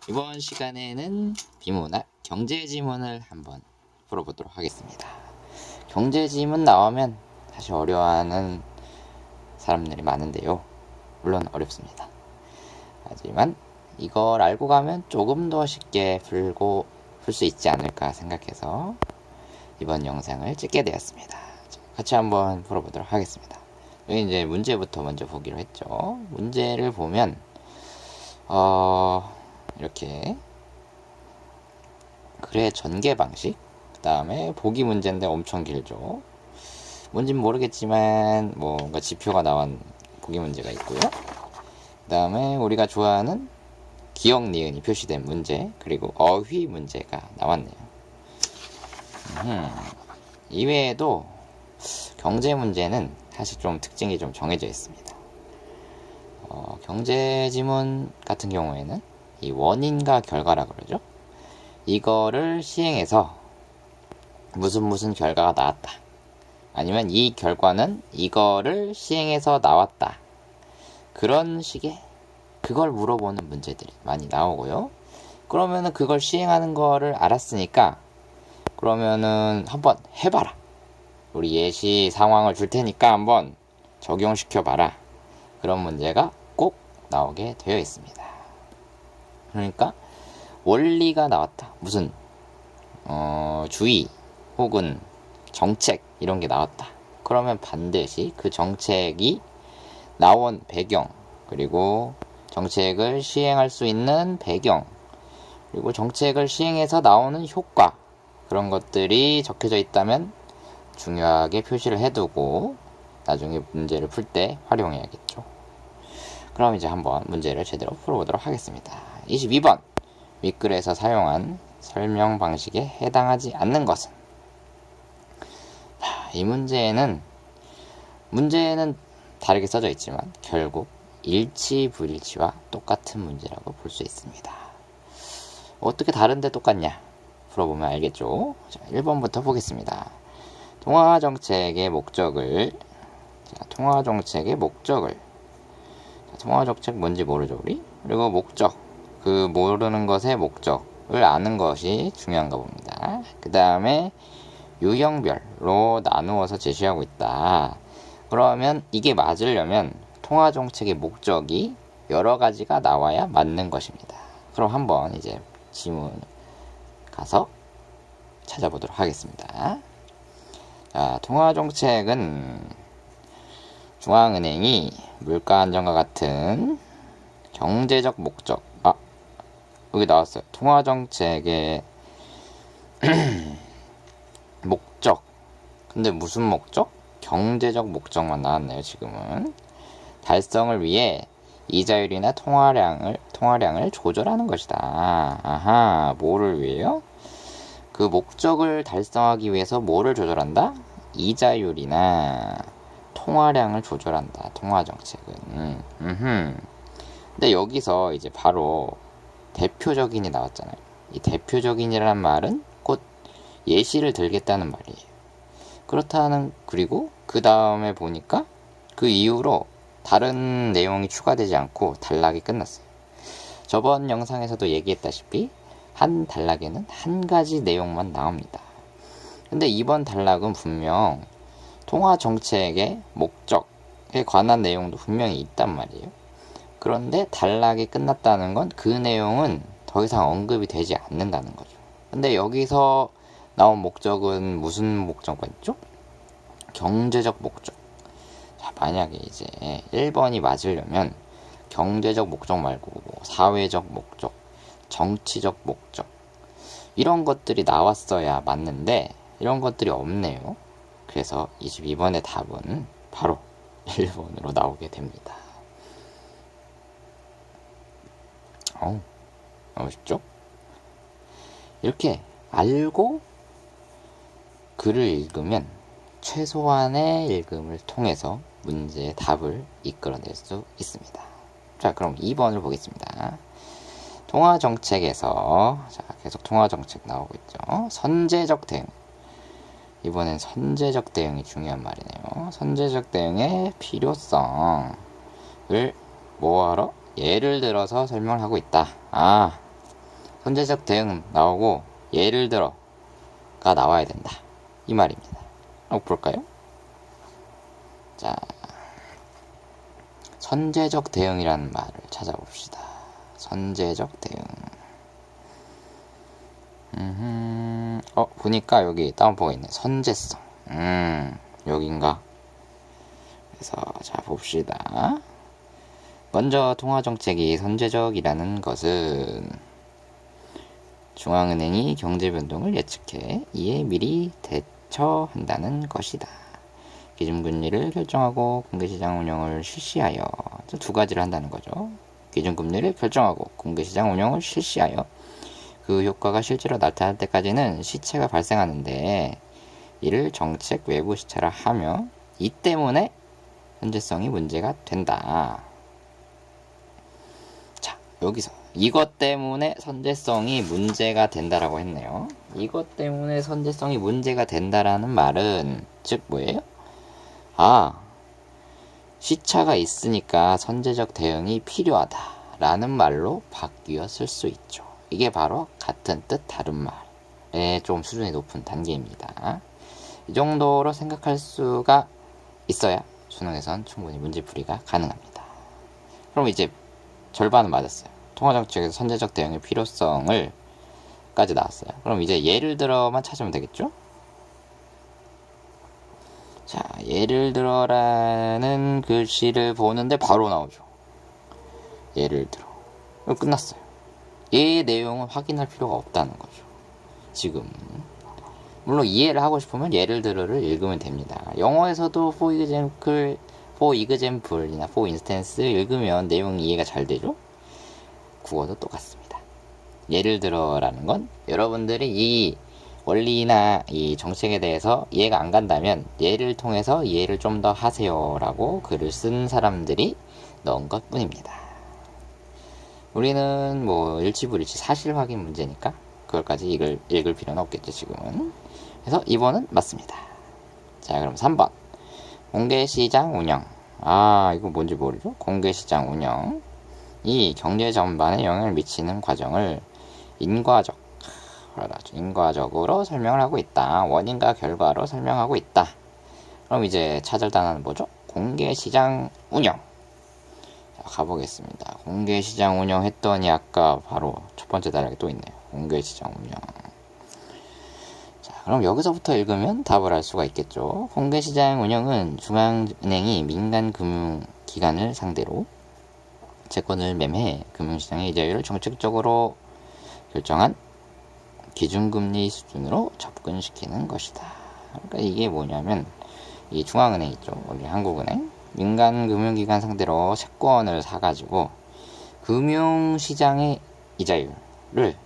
이번 시간에는 비문학 경제 지문을 한번 풀어보도록 하겠습니다. 경제 지문 나오면 사실 어려워하는 사람들이 많은데요. 물론 어렵습니다. 하지만 이걸 알고 가면 조금 더 쉽게 풀 수 있지 않을까 생각해서 이번 영상을 찍게 되었습니다. 같이 한번 풀어보도록 하겠습니다. 여기 이제 문제부터 먼저 보기로 했죠. 문제를 보면 이렇게 글의 전개 방식, 그 다음에 보기 문제인데 엄청 길죠. 뭔진 모르겠지만 뭔가 지표가 나온 보기 문제가 있고요. 그 다음에 우리가 좋아하는 기억 니은이 표시된 문제, 그리고 어휘 문제가 나왔네요. 이외에도 경제 문제는 사실 좀 특징이 좀 정해져 있습니다. 경제 지문 같은 경우에는 이 원인과 결과라 그러죠. 이거를 시행해서 무슨 결과가 나왔다. 아니면 이 결과는 이거를 시행해서 나왔다. 그런 식의 그걸 물어보는 문제들이 많이 나오고요. 그러면은 그걸 시행하는 거를 알았으니까 그러면은 한번 해봐라. 우리 예시 상황을 줄 테니까 한번 적용시켜봐라. 그런 문제가 꼭 나오게 되어 있습니다. 그러니까 원리가 나왔다. 무슨 주의 혹은 정책 이런 게 나왔다. 그러면 반드시 그 정책이 나온 배경, 그리고 정책을 시행할 수 있는 배경, 그리고 정책을 시행해서 나오는 효과, 그런 것들이 적혀져 있다면 중요하게 표시를 해두고 나중에 문제를 풀 때 활용해야겠죠. 그럼 이제 한번 문제를 제대로 풀어보도록 하겠습니다. 22번 윗글에서 사용한 설명 방식에 해당하지 않는 것은? 이 문제는 다르게 써져 있지만 결국 일치 불일치와 똑같은 문제라고 볼 수 있습니다. 어떻게 다른데 똑같냐? 풀어보면 알겠죠. 자, 1번부터 보겠습니다. 통화정책의 목적을 통화정책 뭔지 모르죠 우리? 그리고 목적, 그 모르는 것의 목적을 아는 것이 중요한가 봅니다. 그 다음에 유형별로 나누어서 제시하고 있다. 그러면 이게 맞으려면 통화정책의 목적이 여러 가지가 나와야 맞는 것입니다. 그럼 한번 이제 지문 가서 찾아보도록 하겠습니다. 자, 통화정책은 중앙은행이 물가 안정과 같은 경제적 목적, 여기 나왔어요. 통화정책의 목적. 근데 무슨 목적? 경제적 목적만 나왔네요. 지금은 달성을 위해 이자율이나 통화량을 조절하는 것이다. 아하, 뭐를 위해요? 그 목적을 달성하기 위해서 뭐를 조절한다? 이자율이나 통화량을 조절한다. 통화정책은. 근데 여기서 이제 바로 대표적인이 나왔잖아요. 이 대표적인이라는 말은 곧 예시를 들겠다는 말이에요. 그리고 그 다음에 보니까 그 이후로 다른 내용이 추가되지 않고 단락이 끝났어요. 저번 영상에서도 얘기했다시피 한 단락에는 한 가지 내용만 나옵니다. 근데 이번 단락은 분명 통화정책의 목적에 관한 내용도 분명히 있단 말이에요. 그런데 단락이 끝났다는 건 그 내용은 더 이상 언급이 되지 않는다는 거죠. 근데 여기서 나온 목적은 무슨 목적과 있죠? 경제적 목적. 자, 만약에 이제 1번이 맞으려면 경제적 목적 말고 사회적 목적, 정치적 목적 이런 것들이 나왔어야 맞는데 이런 것들이 없네요. 그래서 22번의 답은 바로 1번으로 나오게 됩니다. 너무 쉽죠? 이렇게 알고 글을 읽으면 최소한의 읽음을 통해서 문제의 답을 이끌어낼 수 있습니다. 자, 그럼 2번을 보겠습니다. 통화정책에서 계속 통화정책 나오고 있죠. 선제적 대응. 이번엔 선제적 대응이 중요한 말이네요. 선제적 대응의 필요성을 뭐하러? 예를 들어서 설명을 하고 있다. 선제적 대응 나오고 예를 들어가 나와야 된다. 이 말입니다. 한번 볼까요? 자, 선제적 대응이라는 말을 찾아봅시다. 선제적 대응. 보니까 여기 다운표가 있네. 선제성. 여긴가? 그래서 자 봅시다. 먼저 통화정책이 선제적이라는 것은 중앙은행이 경제변동을 예측해 이에 미리 대처한다는 것이다. 기준금리를 결정하고 공개시장 운영을 실시하여 두 가지를 한다는 거죠. 기준금리를 결정하고 공개시장 운영을 실시하여 그 효과가 실제로 나타날 때까지는 시차가 발생하는데 이를 정책 외부 시차라 하며 이 때문에 선제성이 문제가 된다. 자, 여기서 이것 때문에 선제성이 문제가 된다라고 했네요. 이것 때문에 선제성이 문제가 된다라는 말은 즉 뭐예요? 시차가 있으니까 선제적 대응이 필요하다라는 말로 바뀌어 쓸 수 있죠. 이게 바로 같은 뜻 다른 말의 좀 수준이 높은 단계입니다. 이 정도로 생각할 수가 있어야 수능에선 충분히 문제풀이가 가능합니다. 그럼 이제 절반은 맞았어요. 통화정책에서 선제적 대응의 필요성을 까지 나왔어요. 그럼 이제 예를 들어만 찾으면 되겠죠? 자, 예를 들어라는 글씨를 보는데 바로 나오죠. 예를 들어. 끝났어요. 이 내용은 확인할 필요가 없다는 거죠. 지금. 물론 이해를 하고 싶으면 예를 들어를 읽으면 됩니다. 영어에서도 for example이나 for instance 읽으면 내용 이해가 잘 되죠? 국어도 똑같습니다. 예를 들어라는 건 여러분들이 이 원리나 이 정책에 대해서 이해가 안 간다면 예를 통해서 이해를 좀 더 하세요 라고 글을 쓴 사람들이 넣은 것 뿐입니다. 우리는 뭐 일치불일치 사실 확인 문제니까 그걸까지 읽을 필요는 없겠죠 지금은. 그래서 2번은 맞습니다. 자, 그럼 3번 공개시장 운영. 이거 뭔지 모르죠? 공개시장 운영 이 경제 전반에 영향을 미치는 과정을 인과적으로 설명을 하고 있다. 원인과 결과로 설명하고 있다. 그럼 이제 찾을 단어는 뭐죠? 공개시장 운영. 자, 가보겠습니다. 공개시장 운영 했더니 아까 바로 첫 번째 단락이 또 있네요. 공개시장 운영. 자, 그럼 여기서부터 읽으면 답을 알 수가 있겠죠. 공개시장 운영은 중앙은행이 민간금융기관을 상대로 채권을 매매해 금융시장의 이자율을 정책적으로 결정한 기준금리 수준으로 접근시키는 것이다. 그러니까 이게 뭐냐면 이 중앙은행 있죠. 우리 한국은행 민간금융기관 상대로 채권을 사가지고 금융시장의 이자율을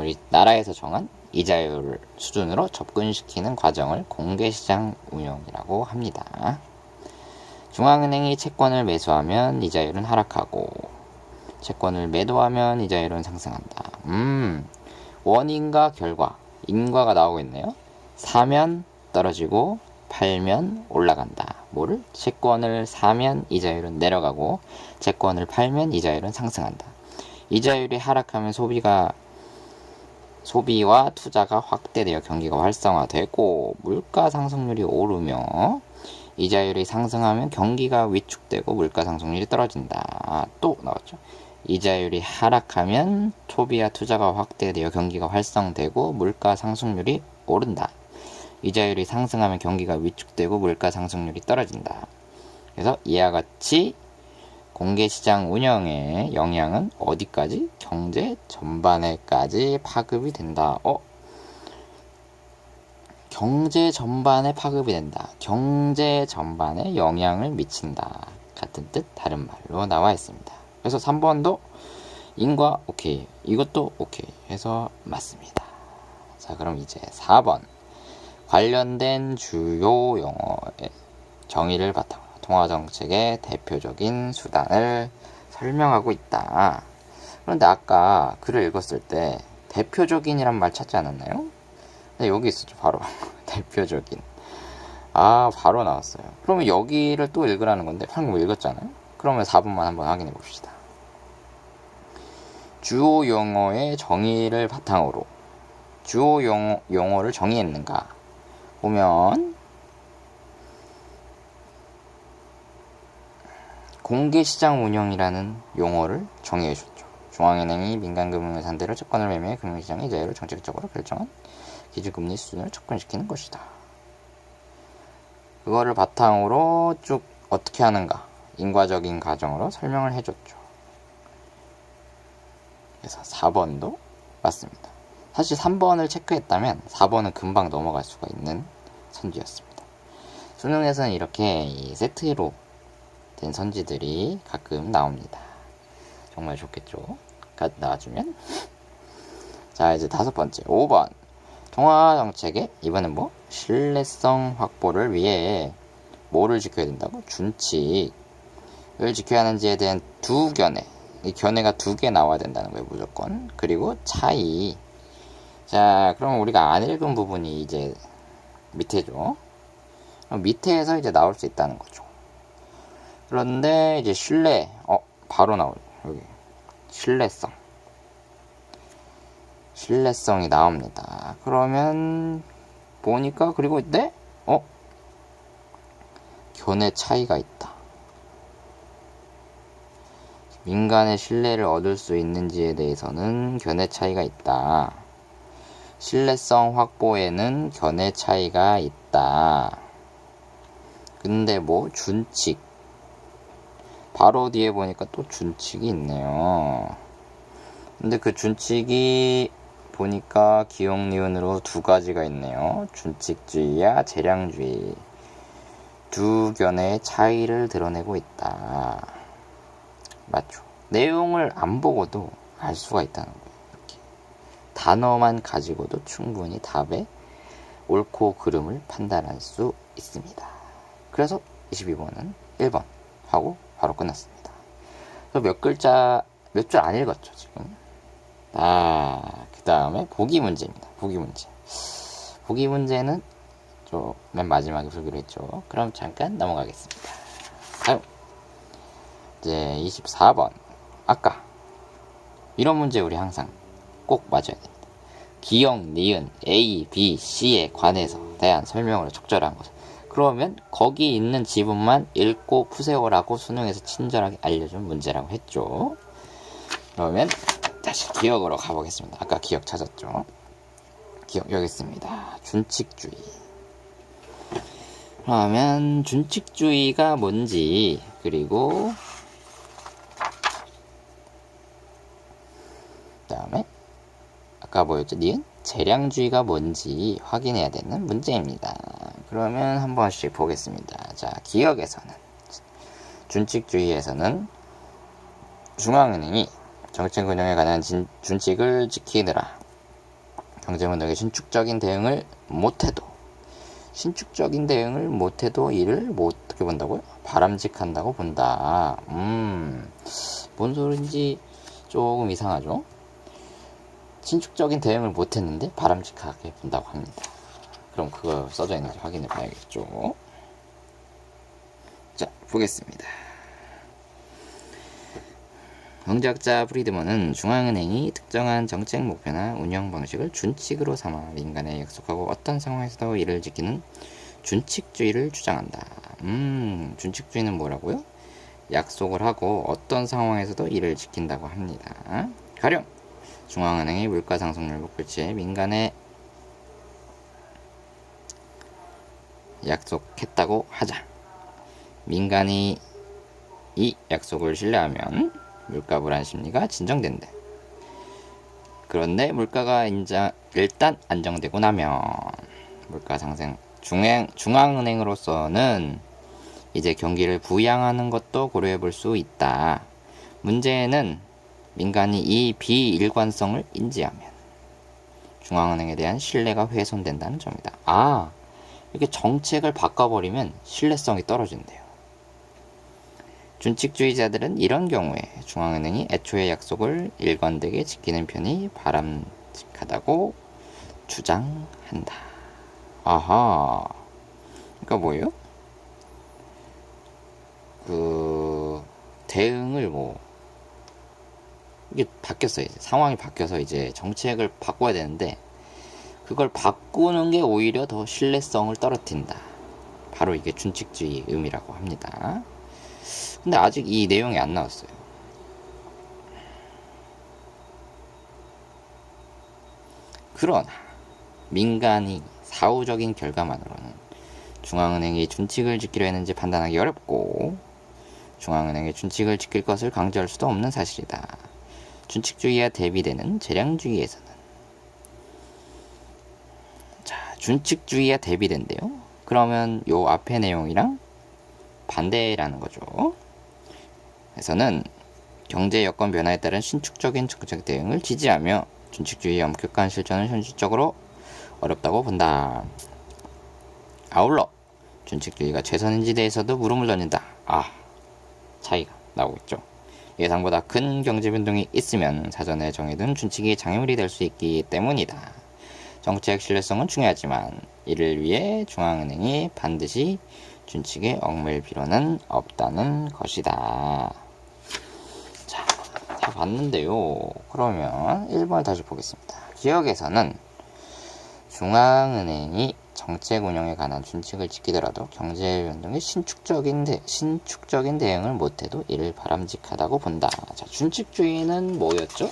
이 나라에서 정한 이자율 수준으로 접근시키는 과정을 공개시장 운영이라고 합니다. 중앙은행이 채권을 매수하면 이자율은 하락하고 채권을 매도하면 이자율은 상승한다. 원인과 결과, 인과가 나오고 있네요. 사면 떨어지고 팔면 올라간다. 뭐를? 채권을 사면 이자율은 내려가고 채권을 팔면 이자율은 상승한다. 이자율이 하락하면 소비와 투자가 확대되어 경기가 활성화되고 물가 상승률이 오르며 이자율이 상승하면 경기가 위축되고 물가 상승률이 떨어진다. 또 나왔죠. 이자율이 하락하면 소비와 투자가 확대되어 경기가 활성되고 물가 상승률이 오른다. 이자율이 상승하면 경기가 위축되고 물가 상승률이 떨어진다. 그래서 이와 같이 공개시장 운영의 영향은 어디까지? 경제 전반에까지 파급이 된다. 경제 전반에 파급이 된다. 경제 전반에 영향을 미친다. 같은 뜻 다른 말로 나와 있습니다. 그래서 3번도 인과 오케이, 이것도 오케이 해서 맞습니다. 자, 그럼 이제 4번 관련된 주요 용어의 정의를 바탕으로 통화정책의 대표적인 수단을 설명하고 있다. 그런데 아까 글을 읽었을 때 대표적인이란 말 찾지 않았나요? 네, 여기 있었죠. 바로 대표적인. 바로 나왔어요. 그러면 여기를 또 읽으라는 건데 방금 읽었잖아요. 그러면 4번만 한번 확인해 봅시다. 주요 용어의 정의를 바탕으로 주요 용어를 정의했는가 보면 공개시장 운영이라는 용어를 정의해줬죠. 중앙은행이 민간금융을 상대로 채권을 매매해 금융시장의 자유를 정책적으로 결정한 기준금리 수준을 접근시키는 것이다. 그거를 바탕으로 쭉 어떻게 하는가 인과적인 과정으로 설명을 해줬죠. 그래서 4번도 맞습니다. 사실 3번을 체크했다면 4번은 금방 넘어갈 수가 있는 선지였습니다. 수능에서는 이렇게 이 세트로 된 선지들이 가끔 나옵니다. 정말 좋겠죠? 나와주면. 자, 이제 5번째 5번 통화정책의 이번엔 뭐? 신뢰성 확보를 위해 뭐를 지켜야 된다고? 준칙을 지켜야 하는지에 대한 두 견해, 이 견해가 2개 나와야 된다는 거예요. 무조건. 그리고 차이. 자, 그럼 우리가 안 읽은 부분이 이제 밑에죠. 그럼 밑에에서 이제 나올 수 있다는 거죠. 그런데 이제 신뢰, 바로 나오죠. 여기 신뢰성이 나옵니다. 그러면 보니까 그리고 네? 견해 차이가 있다. 민간의 신뢰를 얻을 수 있는지에 대해서는 견해 차이가 있다. 신뢰성 확보에는 견해 차이가 있다. 근데 뭐 준칙 바로 뒤에 보니까 또 준칙이 있네요. 근데 그 준칙이 보니까 기역 니은으로 2가지가 있네요. 준칙주의와 재량주의. 두 견해의 차이를 드러내고 있다. 맞죠? 내용을 안 보고도 알 수가 있다는 거예요. 이렇게. 단어만 가지고도 충분히 답의 옳고 그름을 판단할 수 있습니다. 그래서 22번은 1번 하고 바로 끝났습니다. 몇 글자, 몇 줄 안 읽었죠, 지금. 그 다음에 보기 문제입니다. 보기 문제는 맨 마지막에 풀기로 했죠. 그럼 잠깐 넘어가겠습니다. 다음. 이제 24번. 아까 이런 문제 우리 항상 꼭 맞아야 됩니다. 기역, 니은, A, B, C에 관해서 대한 설명으로 적절한 것. 그러면 거기 있는 지문만 읽고 푸세요라고 수능에서 친절하게 알려준 문제라고 했죠. 그러면 다시 기억으로 가보겠습니다. 아까 기억 찾았죠. 기억 여기 있습니다. 준칙주의. 그러면 준칙주의가 뭔지, 그리고 그 다음에 아까 뭐였죠? 니은? 재량주의가 뭔지 확인해야 되는 문제입니다. 그러면 한 번씩 보겠습니다. 자, 기억에서는, 준칙주의에서는 중앙은행이 정책 운영에 관한 준칙을 지키느라 경제운동에 신축적인 대응을 못해도 이를 뭐 어떻게 본다고요? 바람직한다고 본다. 뭔 소린지 조금 이상하죠? 신축적인 대응을 못했는데 바람직하게 본다고 합니다. 그럼 그거 써져 있는지 확인해 봐야겠죠. 자, 보겠습니다. 경제학자 프리드먼은 중앙은행이 특정한 정책 목표나 운영 방식을 준칙으로 삼아 민간에 약속하고 어떤 상황에서도 이를 지키는 준칙주의를 주장한다. 준칙주의는 뭐라고요? 약속을 하고 어떤 상황에서도 이를 지킨다고 합니다. 가령 중앙은행의 물가 상승률 목표치에 민간에 약속했다고 하자. 민간이 이 약속을 신뢰하면 물가 불안 심리가 진정된대. 그런데 물가가 일단 안정되고 나면 물가 상승 중앙은행으로서는 이제 경기를 부양하는 것도 고려해 볼 수 있다. 문제는 민간이 이 비일관성을 인지하면 중앙은행에 대한 신뢰가 훼손된다는 점이다. 이렇게 정책을 바꿔버리면 신뢰성이 떨어진대요. 준칙주의자들은 이런 경우에 중앙은행이 애초에 약속을 일관되게 지키는 편이 바람직하다고 주장한다. 아하. 그러니까 뭐예요? 대응을 이게 바뀌었어요. 이제 상황이 바뀌어서 이제 정책을 바꿔야 되는데 그걸 바꾸는 게 오히려 더 신뢰성을 떨어뜨린다. 바로 이게 준칙주의 의미라고 합니다. 근데 아직 이 내용이 안 나왔어요. 그러나 민간이 사후적인 결과만으로는 중앙은행이 준칙을 지키려 했는지 판단하기 어렵고 중앙은행의 준칙을 지킬 것을 강조할 수도 없는 사실이다. 준칙주의와 대비되는 재량주의에서는 준칙주의와 대비된대요. 그러면 요 앞의 내용이랑 반대라는 거죠. 에서는 경제 여건 변화에 따른 신축적인 정책 대응을 지지하며 준칙주의의 엄격한 실천은 현실적으로 어렵다고 본다. 아울러 준칙주의가 최선인지 대해서도 물음을 던진다. 차이가 나오고 있죠. 예상보다 큰 경제 변동이 있으면 사전에 정해둔 준칙이 장애물이 될 수 있기 때문이다. 정책 신뢰성은 중요하지만 이를 위해 중앙은행이 반드시 준칙에 얽매일 필요는 없다는 것이다. 자, 다 봤는데요. 그러면 1번을 다시 보겠습니다. 기억에서는 중앙은행이 정책 운영에 관한 준칙을 지키더라도 경제 변동에 신축적인 대응을 못해도 이를 바람직하다고 본다. 자, 준칙주의는 뭐였죠?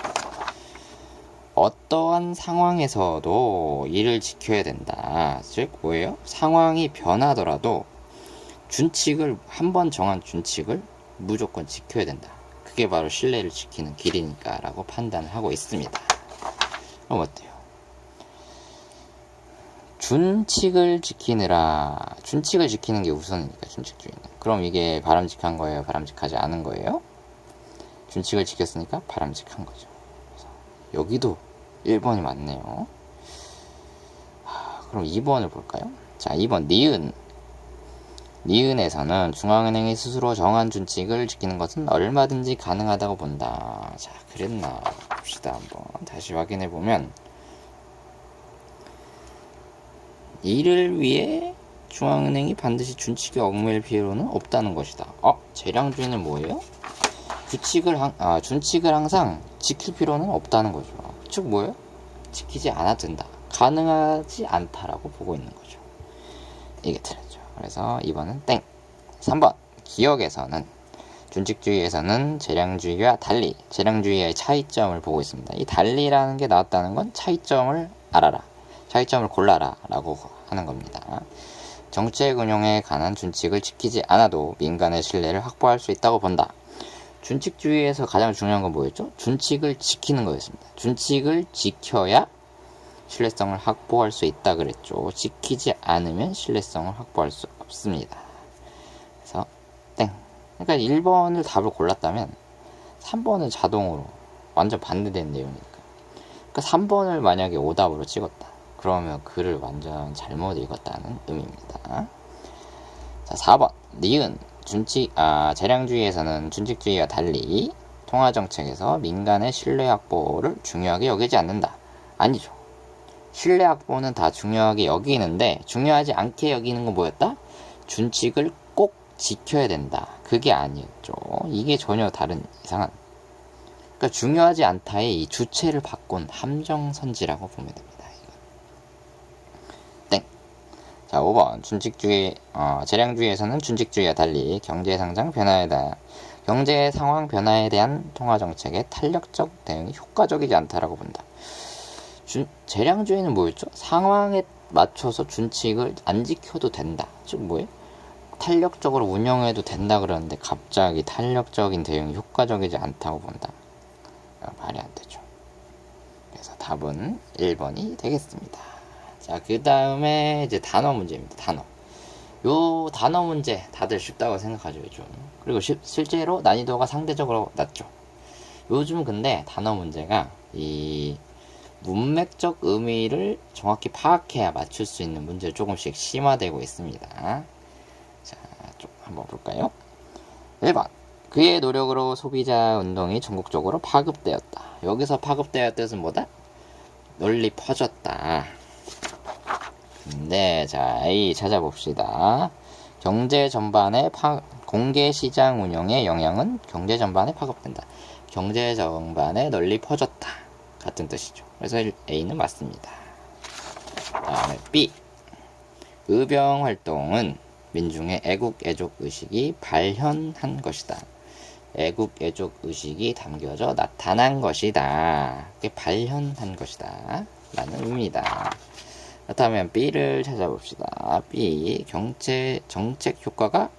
어떠한 상황에서도 이를 지켜야 된다. 즉 뭐예요? 상황이 변하더라도 준칙을 한번 정한 준칙을 무조건 지켜야 된다. 그게 바로 신뢰를 지키는 길이니까 라고 판단을 하고 있습니다. 그럼 어때요? 준칙을 지키는 게 우선이니까 준칙주의는. 그럼 이게 바람직한 거예요? 바람직하지 않은 거예요? 준칙을 지켰으니까 바람직한 거죠. 그래서 여기도 1번이 맞네요. 그럼 2번을 볼까요? 자, 2번 니은에서는 중앙은행이 스스로 정한 준칙을 지키는 것은 얼마든지 가능하다고 본다. 자, 그랬나 봅시다. 한번 다시 확인해 보면 이를 위해 중앙은행이 반드시 준칙에 얽매일 필요는 없다는 것이다. 재량주의는 뭐예요? 준칙을 항상 지킬 필요는 없다는 거죠. 즉 뭐예요? 지키지 않아도 된다. 가능하지 않다라고 보고 있는 거죠. 이게 틀렸죠. 그래서 2번은 땡. 3번 기억에서는 준칙주의에서는 재량주의와 달리 재량주의의 차이점을 보고 있습니다. 이 달리라는 게 나왔다는 건 차이점을 알아라. 차이점을 골라라 라고 하는 겁니다. 정책 운용에 관한 준칙을 지키지 않아도 민간의 신뢰를 확보할 수 있다고 본다. 준칙주의에서 가장 중요한 건 뭐였죠? 준칙을 지키는 거였습니다. 준칙을 지켜야 신뢰성을 확보할 수 있다 그랬죠. 지키지 않으면 신뢰성을 확보할 수 없습니다. 그래서 땡. 그러니까 1번을 답을 골랐다면 3번은 자동으로 완전 반대되는 내용이니까. 그러니까 3번을 만약에 오답으로 찍었다. 그러면 글을 완전 잘못 읽었다는 의미입니다. 자, 4번 니은 재량주의에서는 준칙주의와 달리 통화정책에서 민간의 신뢰 확보를 중요하게 여기지 않는다. 아니죠. 신뢰 확보는 다 중요하게 여기는데 중요하지 않게 여기는 건 뭐였다? 준칙을 꼭 지켜야 된다. 그게 아니었죠. 이게 전혀 다른 이상한. 그러니까 중요하지 않다의 이 주체를 바꾼 함정선지라고 보면 됩니다. 땡. 자, 5번 재량주의에서는 준칙주의와 달리 경제 상황 변화에 대한 통화정책의 탄력적 대응이 효과적이지 않다라고 본다. 재량주의는 뭐였죠? 상황에 맞춰서 준칙을 안 지켜도 된다. 즉 뭐예요? 탄력적으로 운영해도 된다 그러는데 갑자기 탄력적인 대응이 효과적이지 않다고 본다. 말이 안 되죠. 그래서 답은 1번이 되겠습니다. 자, 그 다음에 이제 단어 문제입니다. 요 단어 문제 다들 쉽다고 생각하죠, 요즘. 그리고 실제로 난이도가 상대적으로 낮죠. 요즘 근데 단어 문제가 이 문맥적 의미를 정확히 파악해야 맞출 수 있는 문제를 조금씩 심화되고 있습니다. 자, 좀 한번 볼까요? 1번. 그의 노력으로 소비자 운동이 전국적으로 파급되었다. 여기서 파급되었다는 뜻은 뭐다? 널리 퍼졌다. 네, 자, A 찾아봅시다. 경제 전반의 공개시장 운영의 영향은 경제 전반에 파급된다. 경제 전반에 널리 퍼졌다. 같은 뜻이죠. 그래서 A는 맞습니다. 다음에 B. 의병 활동은 민중의 애국, 애족 의식이 발현한 것이다. 애국, 애족 의식이 담겨져 나타난 것이다. 그게 발현한 것이다. 라는 의미입니다. 그렇다면 B를 찾아봅시다. B. 정책 효과가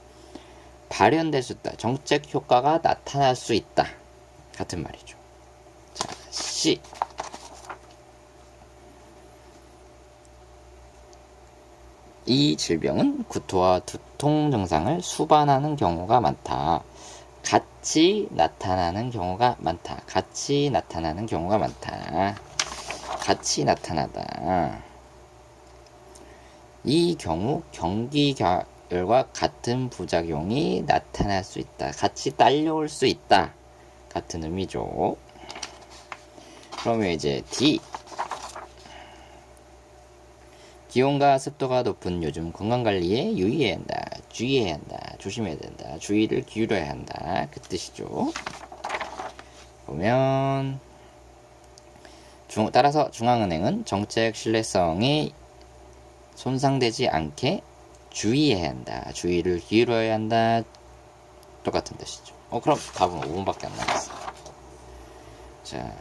발현될 수 있다. 정책 효과가 나타날 수 있다. 같은 말이죠. 자, C. 이 질병은 구토와 두통 증상을 수반하는 경우가 많다. 같이 나타나는 경우가 많다. 같이 나타나는 경우가 많다. 같이 나타나다. 이 경우 경기결과 같은 부작용이 나타날 수 있다. 같이 딸려올 수 있다. 같은 의미죠. 그러면 이제 D. 기온과 습도가 높은 요즘 건강관리에 유의해야 한다. 주의해야 한다. 조심해야 된다. 주의를 기울여야 한다. 그 뜻이죠. 보면 따라서 중앙은행은 정책 신뢰성이 손상되지 않게 주의해야 한다. 주의를 기울여야 한다. 똑같은 뜻이죠. 그럼 답은 5분밖에 안 남았어요. 자,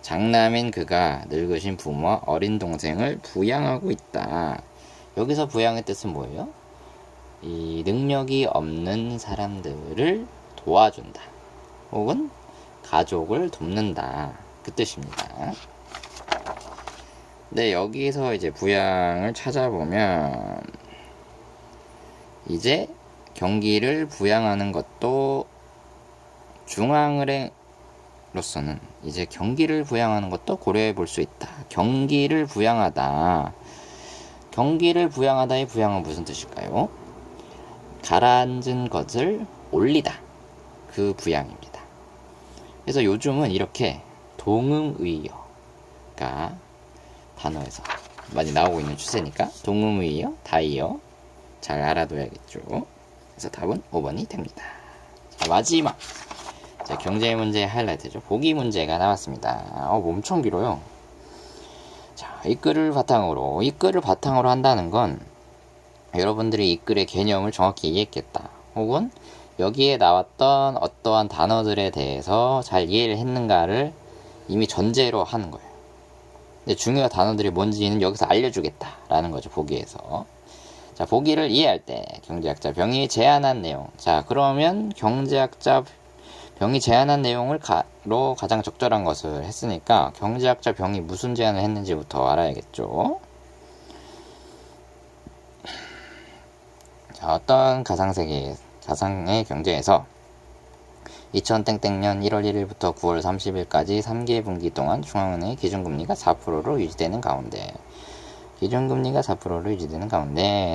장남인 그가 늙으신 부모와 어린 동생을 부양하고 있다. 여기서 부양의 뜻은 뭐예요? 이 능력이 없는 사람들을 도와준다. 혹은 가족을 돕는다. 그 뜻입니다. 네, 여기서 이제 부양을 찾아보면 이제 경기를 부양하는 것도 중앙은행으로서는 이제 경기를 부양하는 것도 고려해 볼 수 있다. 경기를 부양하다. 경기를 부양하다의 부양은 무슨 뜻일까요? 가라앉은 것을 올리다. 그 부양입니다. 그래서 요즘은 이렇게 동음의어가 단어에서 많이 나오고 있는 추세니까 동음의어, 다이어 잘 알아둬야겠죠. 그래서 답은 5번이 됩니다. 자, 마지막 자, 경제 문제의 하이라이트죠. 보기 문제가 나왔습니다. 엄청 길어요. 자, 이 글을 바탕으로 한다는 건 여러분들이 이 글의 개념을 정확히 이해했겠다. 혹은 여기에 나왔던 어떠한 단어들에 대해서 잘 이해를 했는가를 이미 전제로 하는 거예요. 근데 중요한 단어들이 뭔지는 여기서 알려주겠다라는 거죠. 보기에서. 자, 보기를 이해할 때 경제학자 병이 제안한 내용. 자, 그러면 경제학자 병이 제안한 내용을 가장 적절한 것을 했으니까 경제학자 병이 무슨 제안을 했는지부터 알아야겠죠. 자, 어떤 가상의 경제에서 2000땡땡년 1월 1일부터 9월 30일까지 3개 분기 동안 중앙은행의 기준금리가 4%로 유지되는 가운데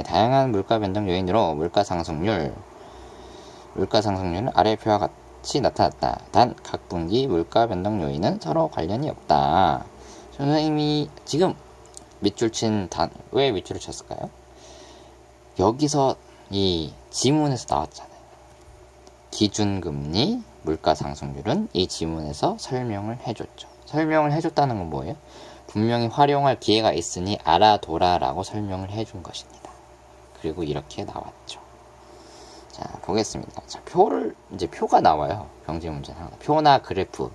다양한 물가 변동 요인으로 물가 상승률은 아래 표와 같이 나타났다. 단 각 분기 물가 변동 요인은 서로 관련이 없다. 선생님이 지금 왜 밑줄을 쳤을까요? 여기서 이 지문에서 나왔잖아요. 기준금리, 물가 상승률은 이 지문에서 설명을 해줬죠. 설명을 해줬다는 건 뭐예요? 분명히 활용할 기회가 있으니 알아둬라 라고 설명을 해준 것입니다. 그리고 이렇게 나왔죠. 자, 보겠습니다. 자, 표가 나와요. 경제 문제는 하나. 표나 그래프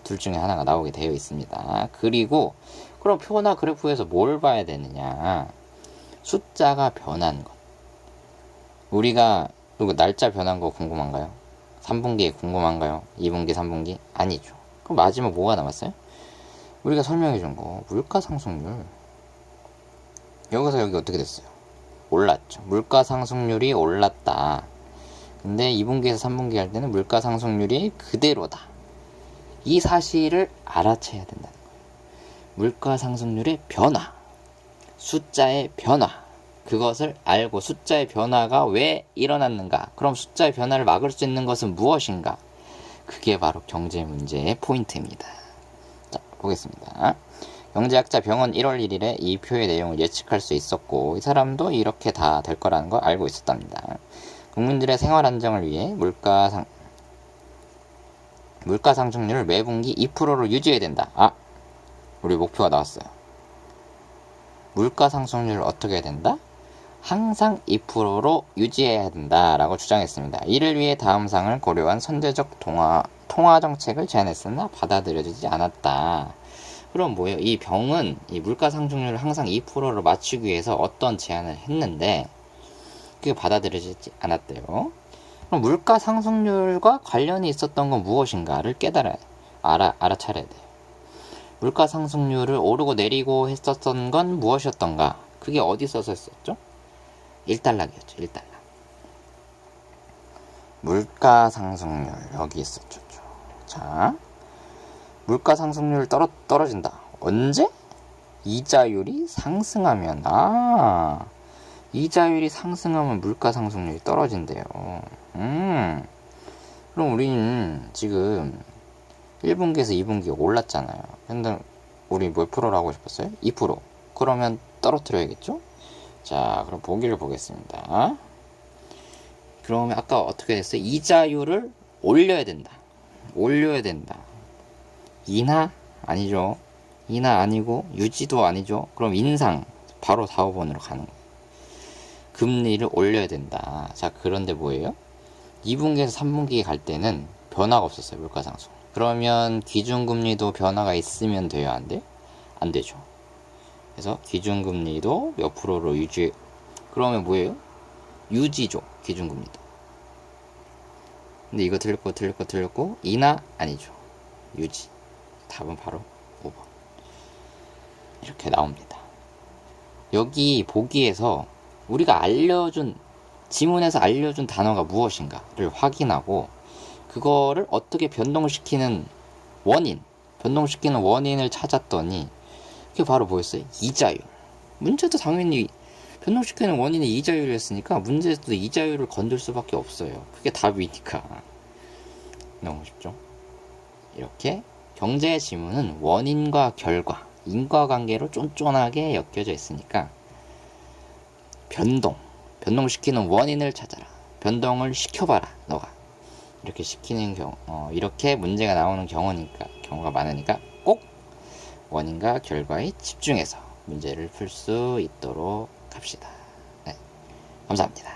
둘 중에 하나가 나오게 되어 있습니다. 그리고 그럼 표나 그래프에서 뭘 봐야 되느냐? 숫자가 변한 것. 우리가 날짜 변한 거 궁금한가요? 3분기에 궁금한가요? 2분기, 3분기? 아니죠. 그럼 마지막 뭐가 남았어요? 우리가 설명해 준 거 물가 상승률. 여기서 여기 어떻게 됐어요? 올랐죠. 물가 상승률이 올랐다. 근데 2분기에서 3분기 할 때는 물가 상승률이 그대로다. 이 사실을 알아채야 된다는 거예요. 물가 상승률의 변화, 숫자의 변화, 그것을 알고 숫자의 변화가 왜 일어났는가? 그럼 숫자의 변화를 막을 수 있는 것은 무엇인가? 그게 바로 경제 문제의 포인트입니다. 자, 보겠습니다. 경제학자 병은 1월 1일에 이 표의 내용을 예측할 수 있었고 이 사람도 이렇게 다 될 거라는 걸 알고 있었답니다. 국민들의 생활 안정을 위해 물가 상승률을 매분기 2%로 유지해야 된다. 아, 우리 목표가 나왔어요. 물가 상승률을 어떻게 해야 된다? 항상 2%로 유지해야 된다라고 주장했습니다. 이를 위해 다음 사항을 고려한 선제적 통화 정책을 제안했으나 받아들여지지 않았다. 그럼 뭐예요? 이 병은 이 물가 상승률을 항상 2%로 맞추기 위해서 어떤 제안을 했는데 그게 받아들여지지 않았대요. 그럼 물가 상승률과 관련이 있었던 건 무엇인가를 알아차려야 돼요. 물가 상승률을 오르고 내리고 했었던 건 무엇이었던가? 그게 어디 써서 했었죠? 1달러였죠. 1달러. 물가 상승률 여기 있었죠. 자, 물가 상승률 떨어진다. 언제? 이자율이 상승하면. 이자율이 상승하면 물가 상승률이 떨어진대요. 그럼 우리는 지금 1분기에서 2분기 올랐잖아요. 근데 우리 몇 프로라고 하고 싶었어요? 2%. 그러면 떨어뜨려야겠죠? 자, 그럼 보기를 보겠습니다. 그러면 아까 어떻게 됐어요? 이자율을 올려야 된다. 인하? 아니죠. 인하 아니고 유지도 아니죠. 그럼 인상. 바로 4, 5번으로 가는 거예요. 금리를 올려야 된다. 자, 그런데 뭐예요? 2분기에서 3분기에 갈 때는 변화가 없었어요. 물가 상승. 그러면 기준금리도 변화가 있으면 돼요? 안 돼요? 안 되죠. 그래서 기준금리도 몇 프로로 유지. 그러면 뭐예요? 유지죠. 기준금리도. 근데 이거 틀렸고 인하? 아니죠. 유지. 답은 바로 5번. 이렇게 나옵니다. 여기 보기에서 우리가 지문에서 알려준 단어가 무엇인가를 확인하고 그거를 어떻게 변동시키는 원인을 찾았더니 그게 바로 뭐였어요? 이자율. 문제도 당연히 변동시키는 원인이 이자율이었으니까 문제에서도 이자율을 건들 수밖에 없어요. 그게 답이니까. 너무 쉽죠? 이렇게 경제 지문은 원인과 결과, 인과관계로 쫀쫀하게 엮여져 있으니까 변동시키는 원인을 찾아라. 변동을 시켜봐라. 너가. 이렇게 시키는 이렇게 문제가 나오는 경우가 많으니까 꼭 원인과 결과에 집중해서 문제를 풀 수 있도록 합시다. 네, 감사합니다.